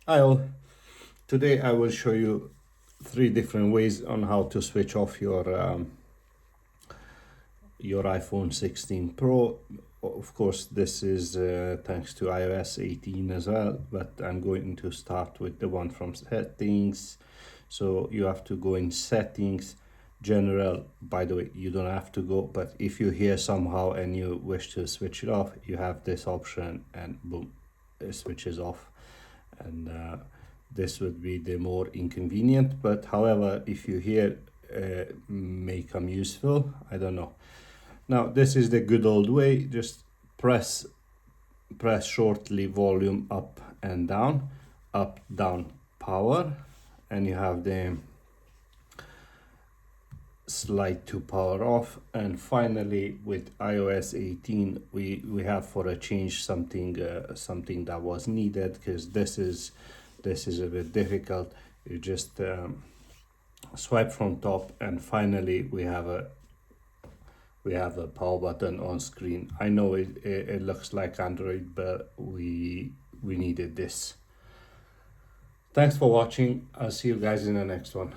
Hi all. Today I will show you three different ways on how to switch off your iPhone 16 Pro. Of course, this is thanks to iOS 18 as well, but I'm going to start with the one from settings. So you have to go in settings, general. By the way, you don't have to go, but if you hear somehow and you wish to switch it off, you have this option and boom, it switches off. And this would be the more inconvenient, but however, if you hear may come useful, I don't know. Now this is the good old way. Just press shortly volume up and down, up down power, and you have the slide to power off. And finally with iOS 18 we have for a change something that was needed, because this is a bit difficult. You just swipe from top, and finally we have a power button on screen. I know it looks like Android, but we needed this. Thanks for watching. I'll see you guys in the next one.